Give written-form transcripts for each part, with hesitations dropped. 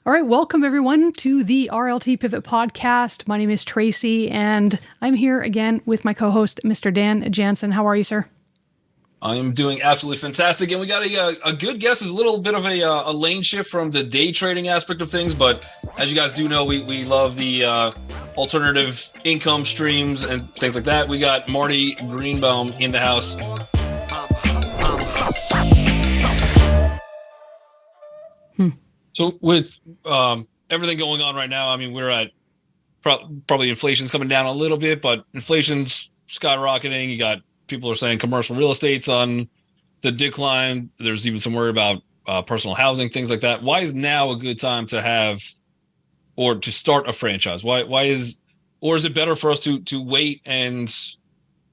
All right, welcome everyone to the RLT Pivot Podcast. My name is Tracy, and I'm here again with my co-host, Mr. Dan Jansen. How are you, sir? I'm doing absolutely fantastic, and we got a good guess. Is a little bit of a lane shift from the day trading aspect of things, but as you guys do know, we love the alternative income streams and things like that. We got Marty Greenbaum in the house. So with everything going on right now, I mean, we're at probably inflation's coming down a little bit, but inflation's skyrocketing. You got people are saying commercial real estate's on the decline. There's even some worry about personal housing, things like that. Why is now a good time to have or to start a franchise? Why is it better for us to wait and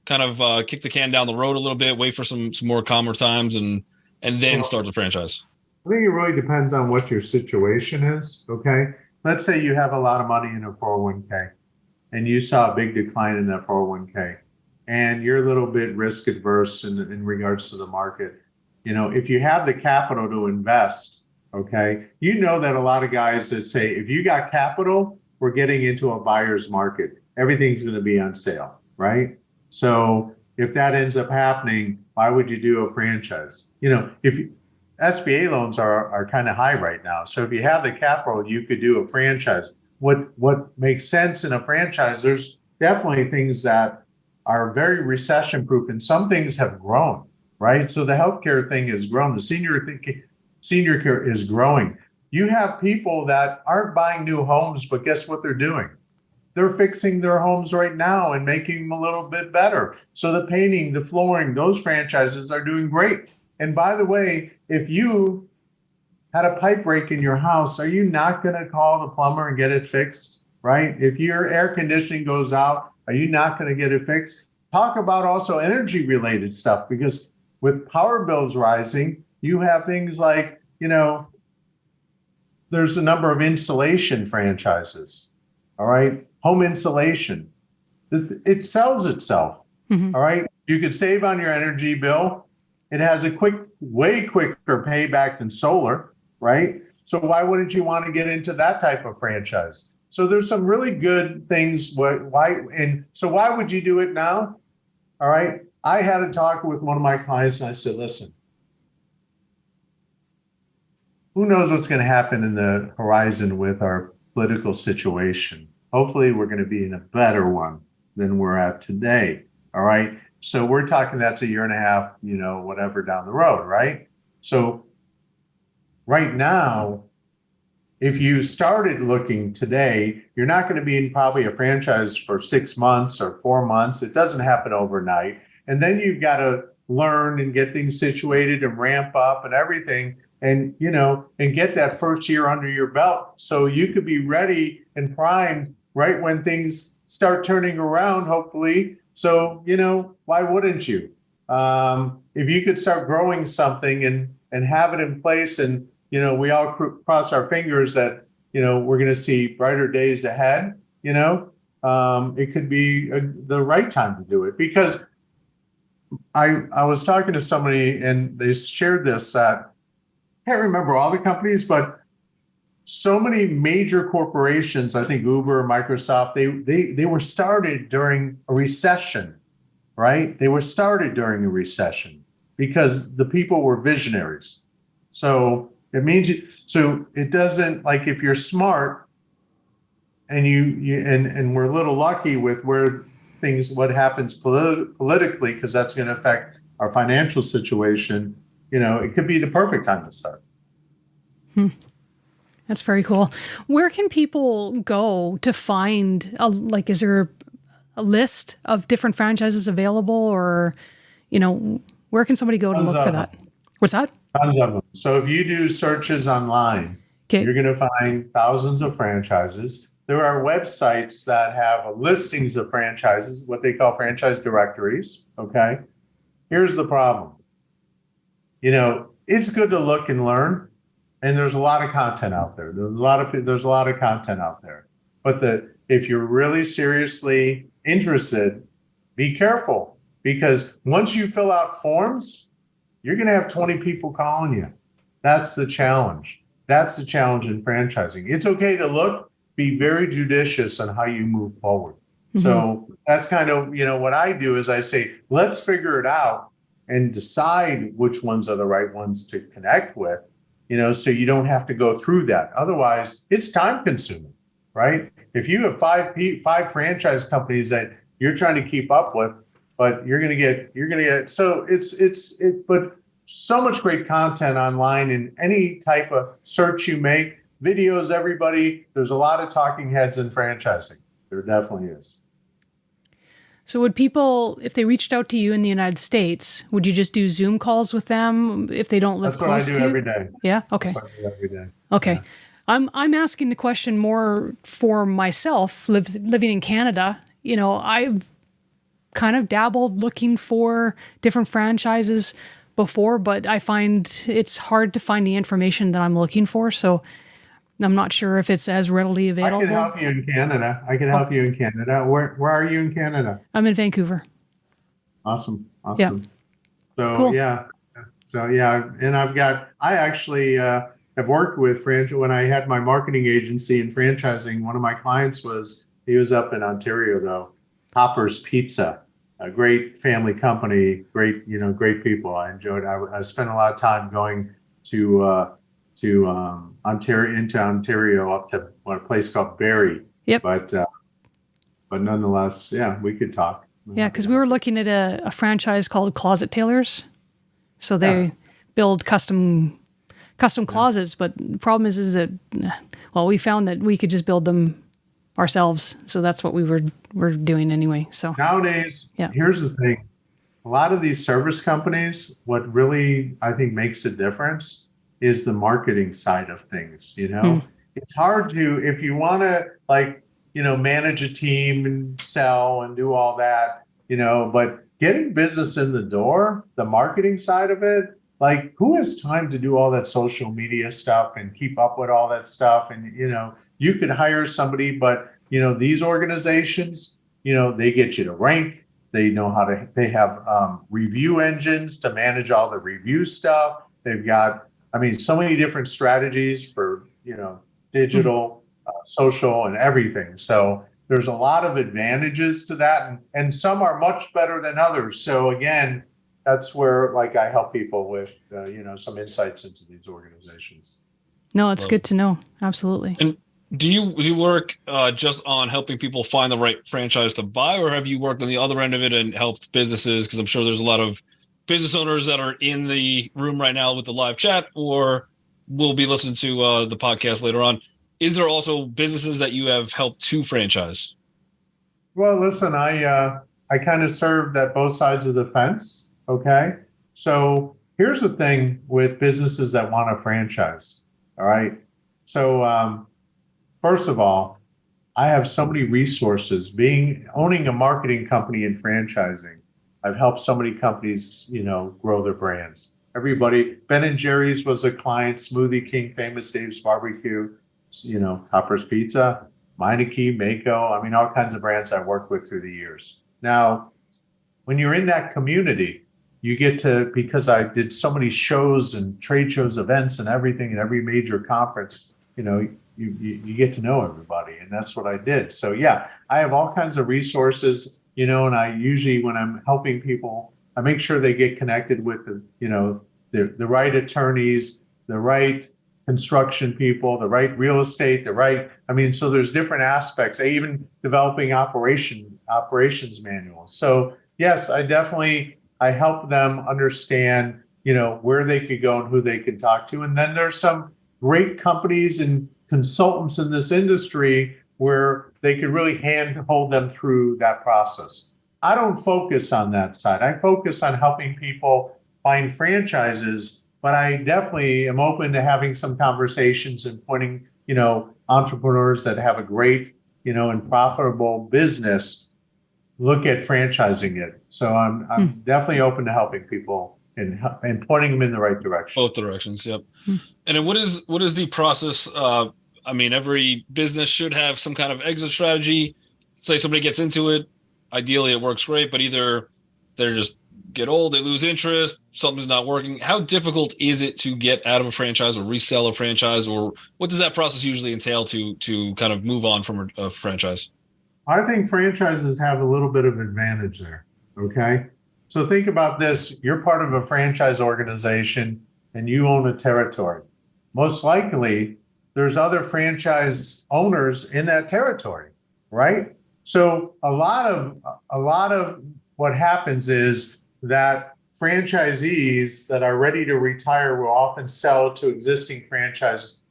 kind of kick the can down the road a little bit, wait for some more calmer times and then start the franchise? I think it really depends on what your situation is, okay? Let's say you have a lot of money in a 401k and you saw a big decline in that 401k and you're a little bit risk adverse in regards to the market. You know, if you have the capital to invest, okay, you know that a lot of guys that say, if you got capital, we're getting into a buyer's market. Everything's going to be on sale, right? So if that ends up happening, why would you do a franchise? You know, SBA loans are kind of high right now. So if you have the capital, you could do a franchise. What makes sense in a franchise, there's definitely things that are very recession proof, and some things have grown, right? So the healthcare thing has grown. The senior care is growing. You have people that aren't buying new homes, but guess what they're doing? They're fixing their homes right now and making them a little bit better. So the painting, the flooring, those franchises are doing great. And by the way, if you had a pipe break in your house, are you not going to call the plumber and get it fixed, right? If your air conditioning goes out, are you not going to get it fixed? Talk about also energy related stuff, because with power bills rising, you have things like, you know, there's a number of insulation franchises, all right? Home insulation, it sells itself, all right? You could save on your energy bill. It has a way quicker payback than solar, right? So why wouldn't you want to get into that type of franchise? So there's some really good things. Why would you do it now? All right. I had a talk with one of my clients and I said, listen, who knows what's going to happen in the horizon with our political situation? Hopefully we're going to be in a better one than we're at today. All right. So we're talking that's a year and a half, you know, whatever down the road, right? So right now, if you started looking today, you're not going to be in probably a franchise for 6 months or 4 months. It doesn't happen overnight. And then you've got to learn and get things situated and ramp up and everything and, you know, and get that first year under your belt so you could be ready and primed right when things start turning around, hopefully. So, you know, why wouldn't you? If you could start growing something and have it in place and, you know, we all cross our fingers that, you know, we're going to see brighter days ahead, you know, it could be the right time to do it. Because I was talking to somebody and they shared this that I can't remember all the companies, but so many major corporations, I think Uber, Microsoft, they were started during a recession, right? They were started during a recession because the people were visionaries. So it means so it doesn't, like, if you're smart and and we're a little lucky with what happens politically, because that's going to affect our financial situation, you know, it could be the perfect time to start. That's very cool. Where can people go to find, is there a list of different franchises available, or, you know, where can somebody go to look for that? What's that? Tons of them. So if you do searches online, you're going to find thousands of franchises. There are websites that have listings of franchises, what they call franchise directories, okay? Here's the problem. You know, it's good to look and learn. And there's a lot of content out there. There's a lot of content out there. But if you're really seriously interested, be careful, because once you fill out forms, you're going to have 20 people calling you. That's the challenge. That's the challenge in franchising. It's okay to look, be very judicious on how you move forward. Mm-hmm. So that's kind of, what I do is I say, let's figure it out and decide which ones are the right ones to connect with, so you don't have to go through that. Otherwise, it's time consuming, right? If you have five franchise companies that you're trying to keep up with, but you're going to get, so but so much great content online in any type of search you make, videos, everybody, there's a lot of talking heads in franchising. There definitely is. So would people, if they reached out to you in the United States, would you just do Zoom calls with them if they don't live close to you? That's what I do every day. Yeah. Okay. That's what I do every day. Okay. Yeah. I'm asking the question more for myself, living in Canada. I've kind of dabbled looking for different franchises before, but I find it's hard to find the information that I'm looking for. So I'm not sure if it's as readily available. I can help you in Canada. Where are you in Canada? I'm in Vancouver. Awesome. Yeah. So cool. yeah. So yeah, and I actually have worked with when I had my marketing agency in franchising. One of my clients he was up in Ontario though, Hopper's Pizza, a great family company, great people. I enjoyed. I spent a lot of time going to Ontario up to a place called Barrie. Yep. But nonetheless, yeah, we could talk. Yeah, because we were looking at a franchise called Closet Tailors. So they build custom closets, but the problem is that, we found that we could just build them ourselves. So that's what we're doing anyway. So nowadays, here's the thing. A lot of these service companies, what really I think makes a difference is the marketing side of things. It's hard if you want to manage a team and sell and do all that, but getting business in the door, the marketing side of it, who has time to do all that social media stuff and keep up with all that stuff? And, you could hire somebody, but, these organizations, they get you to rank. They know they have review engines to manage all the review stuff. They've got, so many different strategies for, digital, social, and everything. So there's a lot of advantages to that, and some are much better than others. So again, that's where I help people with, some insights into these organizations. No, it's good to know. Absolutely. And do you work just on helping people find the right franchise to buy, or have you worked on the other end of it and helped businesses? Because I'm sure there's a lot of business owners that are in the room right now with the live chat, or will be listening to the podcast later on. Is there also businesses that you have helped to franchise? Well, listen, I kind of served at both sides of the fence. Okay. So here's the thing with businesses that want to franchise. All right. So first of all, I have so many resources. Owning a marketing company and franchising, I've helped so many companies, grow their brands. Everybody, Ben & Jerry's was a client, Smoothie King, Famous Dave's Barbecue, Topper's Pizza, Meineke, Mako, all kinds of brands I've worked with through the years. Now, when you're in that community, you get to, because I did so many shows and trade shows, events and everything at every major conference, you get to know everybody, and that's what I did. So yeah, I have all kinds of resources, and I usually, when I'm helping people, I make sure they get connected with the right attorneys, the right construction people, the right real estate, so there's different aspects, even developing operations manuals. So yes, I help them understand, where they could go and who they can talk to. And then there's some great companies and consultants in this industry where they could really hold them through that process. I don't focus on that side. I focus on helping people find franchises, but I definitely am open to having some conversations and pointing, entrepreneurs that have a great, and profitable business, look at franchising it. So I'm definitely open to helping people and pointing them in the right direction. Both directions. Yep. And then what is the process? Every business should have some kind of exit strategy. Say somebody gets into it. Ideally it works great, but either they're just get old, they lose interest, something's not working. How difficult is it to get out of a franchise or resell a franchise, or what does that process usually entail to kind of move on from a franchise? I think franchises have a little bit of advantage there. Okay. So think about this. You're part of a franchise organization and you own a territory. Most likely there's other franchise owners in that territory, right? So a lot of what happens is that franchisees that are ready to retire will often sell to existing franchise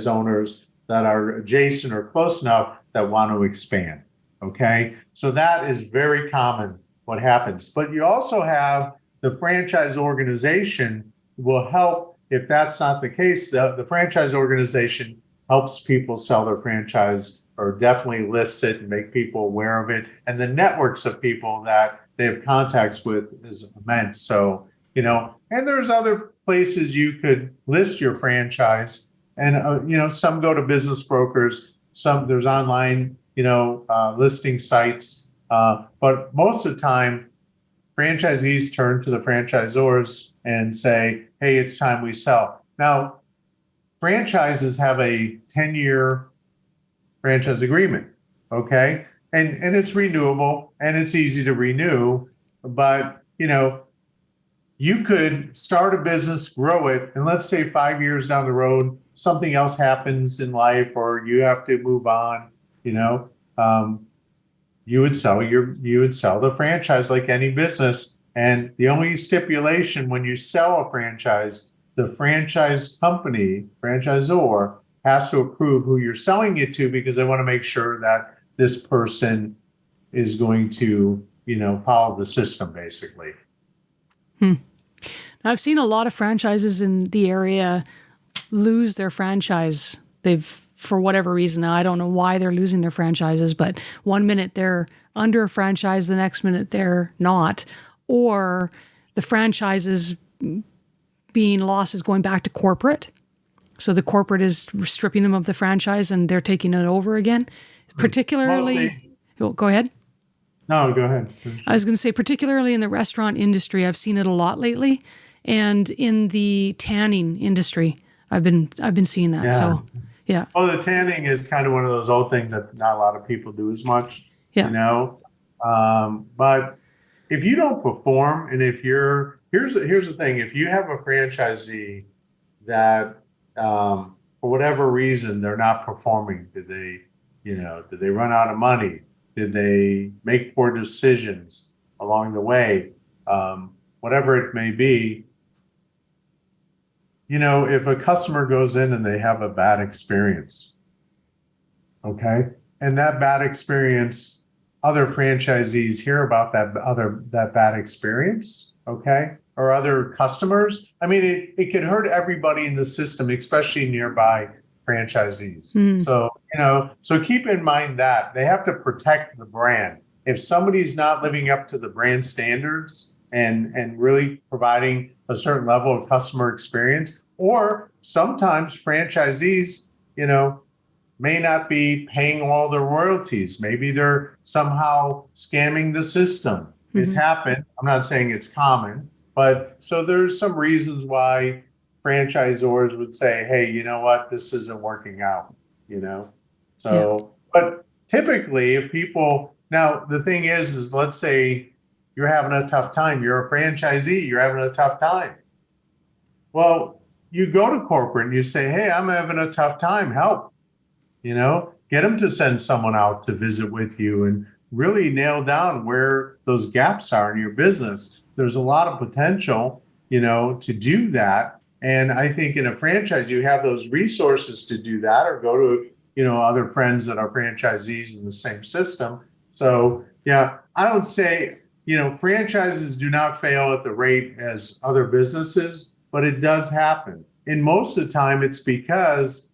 owners that are adjacent or close enough that want to expand. Okay. So that is very common what happens. But you also have the franchise organization will help if that's not the case. The franchise organization helps people sell their franchise or definitely lists it and make people aware of it. And the networks of people that they have contacts with is immense. So, and there's other places you could list your franchise. And, some go to business brokers, there's online, listing sites. But most of the time, franchisees turn to the franchisors and say, hey, it's time we sell. Now, franchises have a 10-year franchise agreement, okay? And it's renewable and it's easy to renew, but, you could start a business, grow it, and let's say 5 years down the road, something else happens in life or you have to move on, you would sell the franchise like any business. And the only stipulation when you sell a franchise, the franchise company, franchisor, has to approve who you're selling it to because they want to make sure that this person is going to, follow the system basically. I've seen a lot of franchises in the area lose their franchise. For whatever reason, I don't know why they're losing their franchises, but one minute they're under a franchise, the next minute they're not. Or the franchise is being lost is going back to corporate. So the corporate is stripping them of the franchise and they're taking it over again. Particularly, go ahead. No, go ahead. I was going to say, particularly in the restaurant industry, I've seen it a lot lately. And in the tanning industry, I've been seeing that. Yeah. So, yeah. Oh, the tanning is kind of one of those old things that not a lot of people do as much, but if you don't perform and if here's the thing, if you have a franchisee that, for whatever reason, they're not performing, did they run out of money? Did they make poor decisions along the way? Whatever it may be, if a customer goes in and they have a bad experience, okay, and that bad experience, other franchisees hear about that bad experience, okay, or other customers. I mean, it could hurt everybody in the system, especially nearby franchisees. So, so keep in mind that they have to protect the brand. If somebody's not living up to the brand standards and really providing a certain level of customer experience, or sometimes franchisees, may not be paying all their royalties. Maybe they're somehow scamming the system. It's happened. I'm not saying it's common, but so there's some reasons why franchisors would say, hey, you know what, this isn't working out, but typically if people, now the thing is let's say you're having a tough time, you're a franchisee, you're having a tough time. Well, you go to corporate and you say, hey, I'm having a tough time, help, get them to send someone out to visit with you and really nail down where those gaps are in your business. There's a lot of potential, to do that. And I think in a franchise, you have those resources to do that or go to, other friends that are franchisees in the same system. So, yeah, I don't say, franchises do not fail at the rate as other businesses, but it does happen. And most of the time it's because,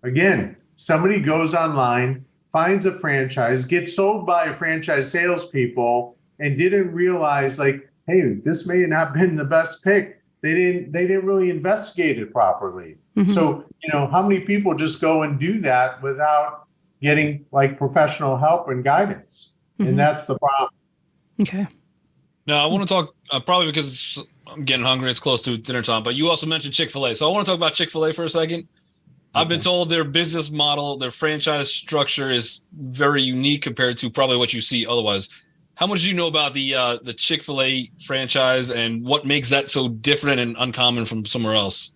again, somebody goes online, finds a franchise, gets sold by franchise salespeople and didn't realize like, hey, this may not have been the best pick. They didn't really investigate it properly. So, how many people just go and do that without getting like professional help and guidance? And that's the problem. Okay. Now, I want to talk probably because I'm getting hungry. It's close to dinner time, but you also mentioned Chick-fil-A. So I want to talk about Chick-fil-A for a second. I've been told their business model, their franchise structure is very unique compared to probably what you see otherwise. How much do you know about the Chick-fil-A franchise and what makes that so different and uncommon from somewhere else?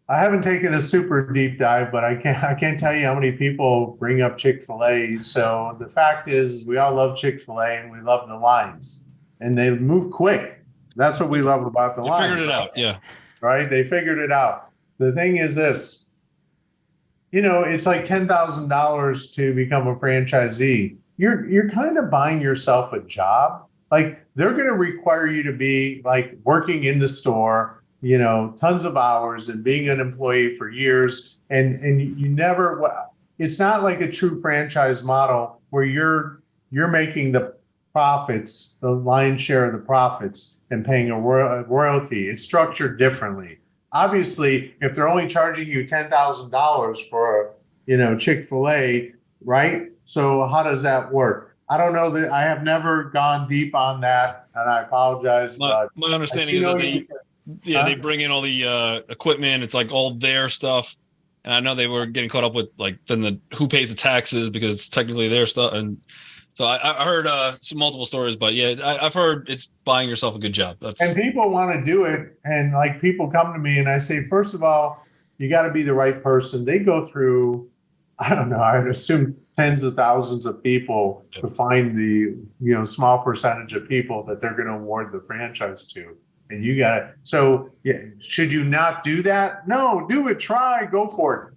I haven't taken a super deep dive, but I can't tell you how many people bring up Chick-fil-A. So the fact is, we all love Chick-fil-A and we love the lines, and they move quick. That's what we love about the They line. figured it out, yeah. Right? They figured it out. The thing is this, it's like $10,000 to become a franchisee. You're kind of buying yourself a job. Like they're going to require you to be like working in the store, tons of hours and being an employee for years. And you never, it's not like a true franchise model where you're making the profits, the lion's share of the profits and paying a royalty. It's structured differently. Obviously, if they're only charging you $10,000 for Chick-fil-A, right? So how does that work? I don't know that I have never gone deep on that, and I apologize. My But understanding is that they bring in all the equipment. It's like all their stuff, and I know they were getting caught up with like then who pays the taxes because it's technically their stuff. And so I heard some multiple stories, but yeah, I've heard it's buying yourself a good job. And people want to do it, and like people come to me, and I say, first of all, you got to be the right person. They go through, I don't know, I'd assume tens of thousands of people to find the small percentage of people that they're going to award the franchise to. And you got to, so yeah, should you not do that? No, do it, try, go for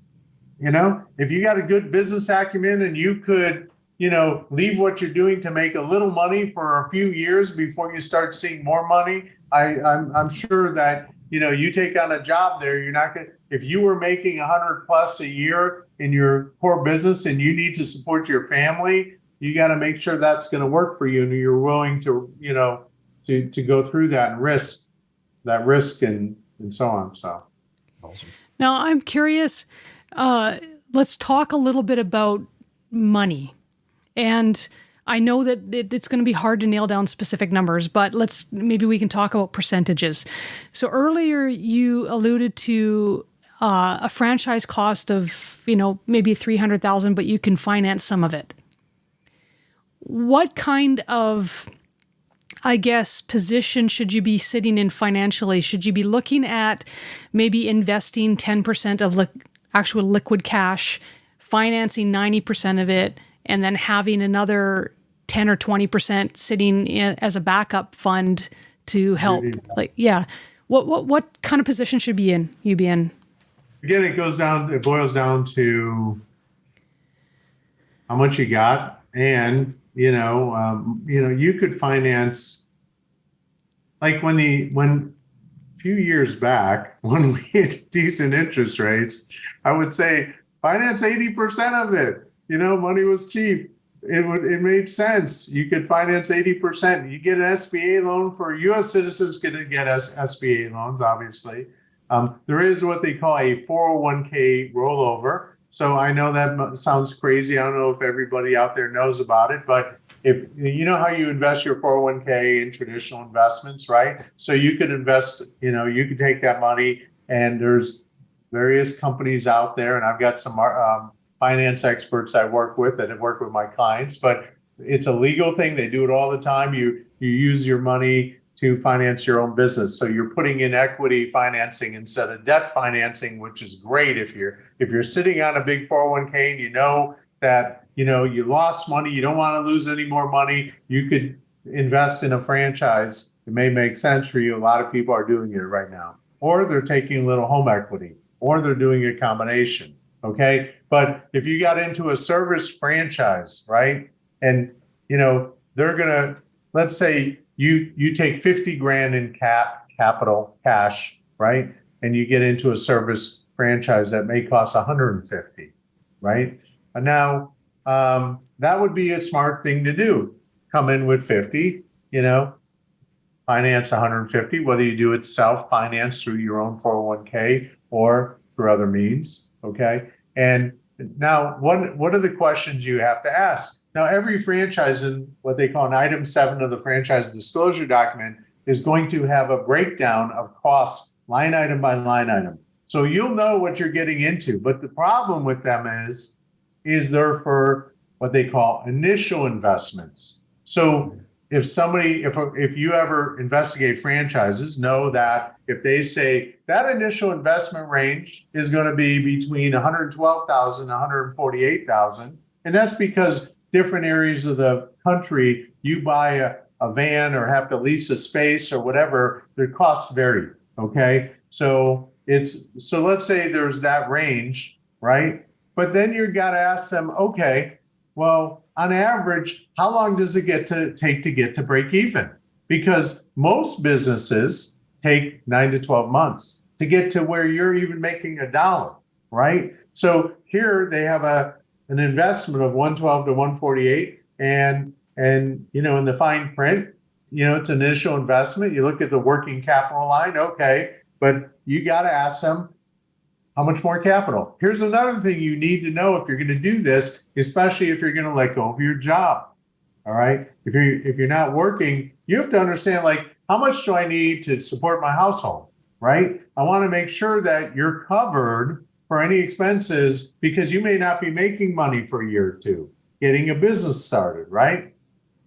it. If you got a good business acumen and you could, leave what you're doing to make a little money for a few years before you start seeing more money, I'm sure that, you take on a job there, you're not going to, if you were making 100 plus a year in your core business and you need to support your family, you got to make sure that's going to work for you. And you're willing to, to go through that risk and so on. So. Awesome. Now I'm curious, let's talk a little bit about money. And I know that it's going to be hard to nail down specific numbers, but maybe we can talk about percentages. So earlier you alluded to a franchise cost of, maybe $300,000, but you can finance some of it. What kind of, I guess, position should you be sitting in financially? Should you be looking at maybe investing 10% of actual liquid cash, financing 90% of it, and then having another 10 or 20% sitting as a backup fund to help? What kind of position should you be in? Again, it boils down to how much you got, and you could finance, like when a few years back when we had decent interest rates, I would say finance 80% of it. Money was cheap. It made sense. You could finance 80%. You get an SBA loan for U.S. citizens. Going to get SBA loans, obviously. There is what they call a 401k rollover. So I know that sounds crazy. I don't know if everybody out there knows about it, but if you know how you invest your 401k in traditional investments, right? So you could invest, you could take that money, and there's various companies out there, and I've got some finance experts I work with that have worked with my clients, but it's a legal thing. They do it all the time. You use your money to finance your own business. So you're putting in equity financing instead of debt financing, which is great if you're sitting on a big 401k and you know that you lost money, you don't want to lose any more money, you could invest in a franchise. It may make sense for you. A lot of people are doing it right now. Or they're taking a little home equity, or they're doing a combination. Okay. But if you got into a service franchise, right? And they're gonna, let's say you take 50 grand in capital cash, right? And you get into a service franchise that may cost 150, right? And now that would be a smart thing to do. Come in with 50, finance 150, whether you do it self-finance through your own 401k or through other means. Okay. And now what are the questions you have to ask? Now, every franchise in what they call an item 7 of the franchise disclosure document is going to have a breakdown of costs line item by line item. So you'll know what you're getting into. But the problem with them is they're for what they call initial investments. So if you ever investigate franchises, know that if they say that initial investment range is going to be between 112,000 and 148,000, and that's because different areas of the country, you buy a van or have to lease a space or whatever, their costs vary. Okay, so let's say there's that range, right? But then you got to ask them, okay, well, on average, how long does it take to get to break even? Because most businesses take 9 to 12 months to get to where you're even making $1, right? So here they have an investment of 112 to 148, and in the fine print, it's an initial investment. You look at the working capital line, okay, but you got to ask them, how much more capital? Here's another thing you need to know if you're going to do this, especially if you're going to let go of your job. All right. If you're not working, you have to understand, like, how much do I need to support my household? Right. I want to make sure that you're covered for any expenses, because you may not be making money for a year or two getting a business started. Right.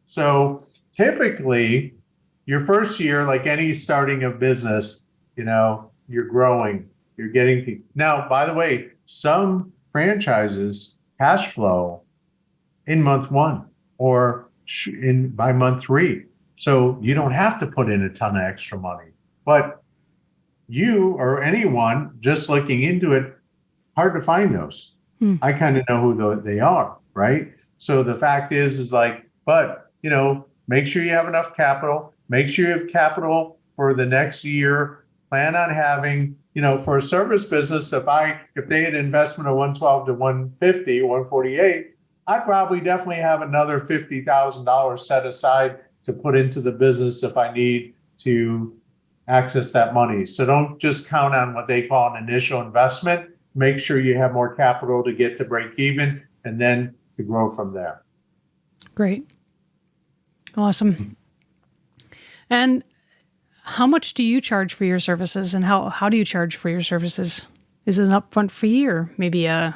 So typically your first year, like any starting of business, you're growing. You're getting people. Now, by the way, some franchises cash flow in month 1 or by month 3. So you don't have to put in a ton of extra money. But you or anyone just looking into it, hard to find those. I kind of know who they are, right? So the fact is but make sure you have enough capital. Make sure you have capital for the next year. Plan on having, for a service business, if they had an investment of 112 to 150, 148, I'd probably definitely have another $50,000 set aside to put into the business if I need to access that money. So don't just count on what they call an initial investment. Make sure you have more capital to get to break even and then to grow from there. Great. Awesome. And how much do you charge for your services, and how do you charge for your services? Is it an upfront fee, or maybe I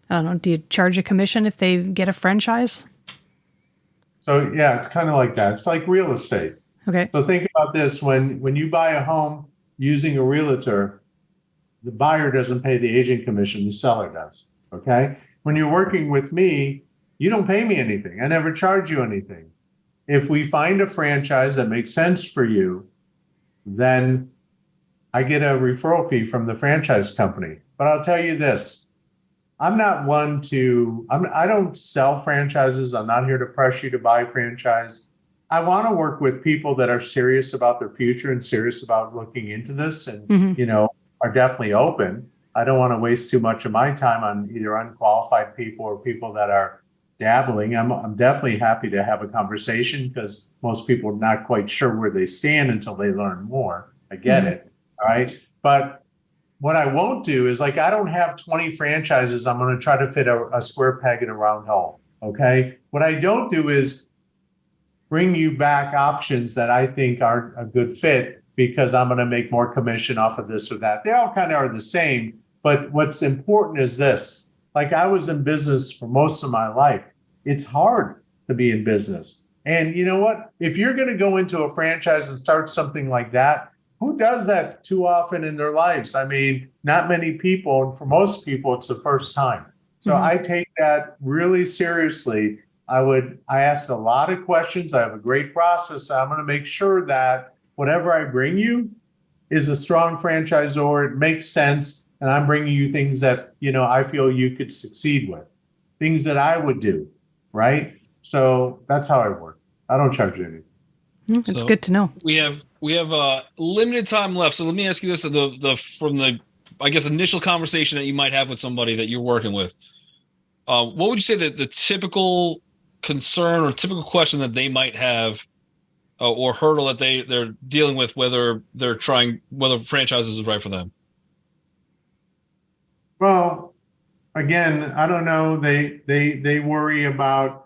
don't know, do you charge a commission if they get a franchise? So yeah, it's kind of like that. It's like real estate. Okay. So think about this. When you buy a home using a realtor, the buyer doesn't pay the agent commission, the seller does. Okay. When you're working with me, you don't pay me anything. I never charge you anything. If we find a franchise that makes sense for you, then I get a referral fee from the franchise company. But I'll tell you this, I don't sell franchises. I'm not here to press you to buy a franchise. I want to work with people that are serious about their future and serious about looking into this and, are definitely open. I don't want to waste too much of my time on either unqualified people or people that are dabbling. I'm definitely happy to have a conversation, because most people are not quite sure where they stand until they learn more. I get it. All right. But what I won't do is, I don't have 20 franchises. I'm going to try to fit a square peg in a round hole. Okay. What I don't do is bring you back options that I think aren't a good fit, because I'm going to make more commission off of this or that. They all kind of are the same. But what's important is this. I was in business for most of my life. It's hard to be in business. And you know what? If you're going to go into a franchise and start something like that, who does that too often in their lives? I mean, not many people. And for most people, it's the first time. So I take that really seriously. I ask a lot of questions. I have a great process. I'm going to make sure that whatever I bring you is a strong franchisor. It makes sense. And I'm bringing you things that, I feel you could succeed with, things that I would do. Right. So that's how I work. I don't charge anything. It's good to know. We have limited time left. So let me ask you this, from the initial conversation that you might have with somebody that you're working with, what would you say that the typical concern or typical question that they might have, or hurdle that they're dealing with, whether franchises is right for them? Well, again, I don't know. They worry about,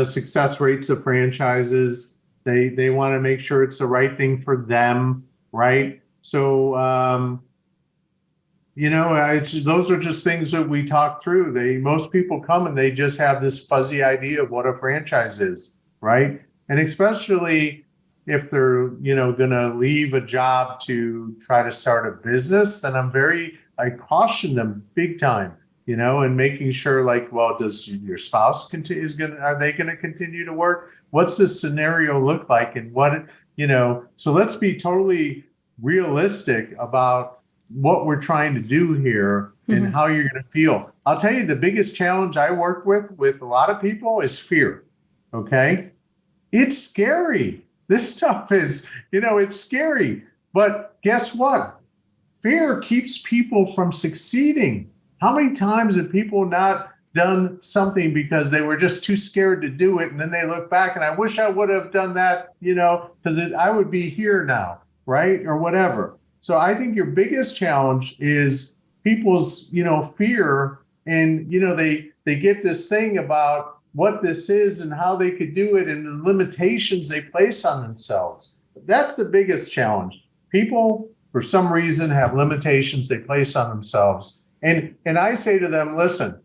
success rates of franchises. They want to make sure it's the right thing for them, right? So, those are just things that we talk through. Most people come and they just have this fuzzy idea of what a franchise is, right? And especially if they're, going to leave a job to try to start a business, then I caution them big time, and making sure does your spouse are they going to continue to work? What's the scenario look like? And so let's be totally realistic about what we're trying to do here and how you're going to feel. I'll tell you, the biggest challenge I work with a lot of people is fear. Okay. It's scary. This stuff is, it's scary, but guess what? Fear keeps people from succeeding. How many times have people not done something because they were just too scared to do it? And then they look back and I wish I would have done that, because I would be here now, right? Or whatever. So I think your biggest challenge is people's, fear. And, they get this thing about what this is and how they could do it and the limitations they place on themselves. That's the biggest challenge. People, for some reason, have limitations they place on themselves. And I say to them, listen,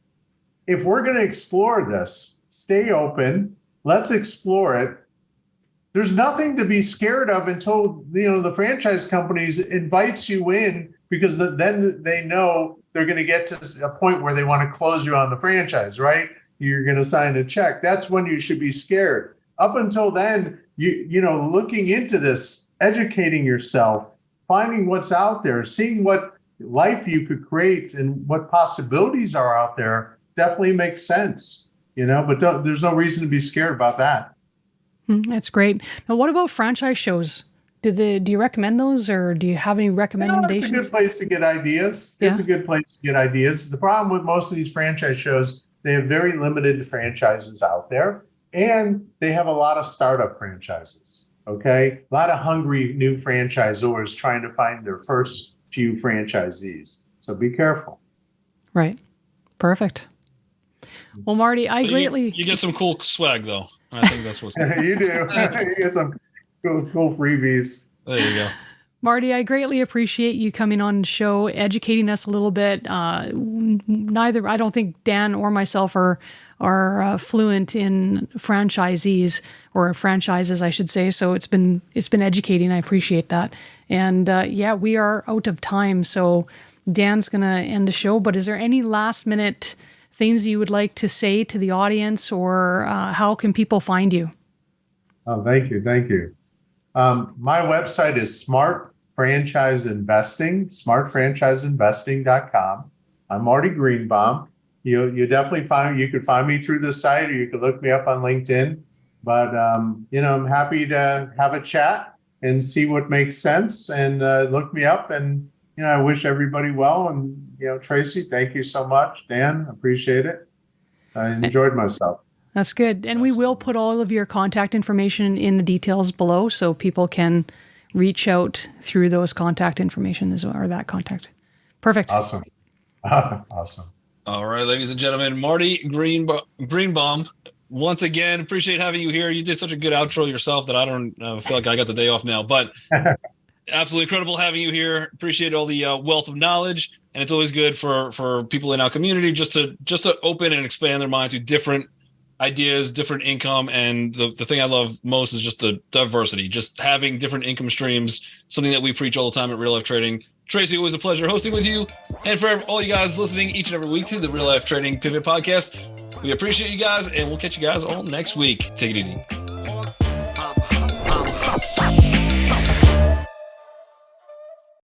if we're going to explore this, stay open, let's explore it. There's nothing to be scared of until, the franchise companies invites you in, because then they know they're going to get to a point where they want to close you on the franchise, right? You're going to sign a check. That's when you should be scared. Up until then, looking into this, educating yourself, finding what's out there, seeing what life you could create and what possibilities are out there definitely makes sense, but there's no reason to be scared about that. That's great. Now, what about franchise shows? Do you recommend those, or do you have any recommendations? It's a good place to get ideas. Yeah. It's a good place to get ideas. The problem with most of these franchise shows, they have very limited franchises out there, and they have a lot of startup franchises. Okay. A lot of hungry new franchisors trying to find their first few franchisees. So be careful. Right. Perfect. Well, Marty, you get some cool swag though. I think that's what's you do. You get some cool freebies. There you go. Marty, I greatly appreciate you coming on the show, educating us a little bit. I don't think Dan or myself are fluent in franchisees or franchises, I should say. So it's been educating. I appreciate that. And we are out of time. So Dan's going to end the show. But is there any last minute things you would like to say to the audience, or how can people find you? Oh, thank you. Thank you. My website is smartfranchiseinvesting.com. I'm Marty Greenbaum. You definitely you could find me through the site, or you could look me up on LinkedIn. But, I'm happy to have a chat and see what makes sense, and look me up. And, I wish everybody well. And, Tracy, thank you so much. Dan, appreciate it. I enjoyed myself. That's good. And we will put all of your contact information in the details below, so people can reach out through those contact information as well, or that contact. Perfect. Awesome. Awesome. All right, ladies and gentlemen, Marty Greenbaum. Once again, appreciate having you here. You did such a good outro yourself that I don't feel like I got the day off now, but absolutely incredible having you here. Appreciate all the wealth of knowledge, and it's always good for people in our community just to open and expand their mind to different ideas, different income. And the thing I love most is just the diversity, just having different income streams, something that we preach all the time at Real Life Trading. Tracy, always a pleasure hosting with you. And for all you guys listening each and every week to the Real Life Trading Pivot Podcast, we appreciate you guys, and we'll catch you guys all next week. Take it easy.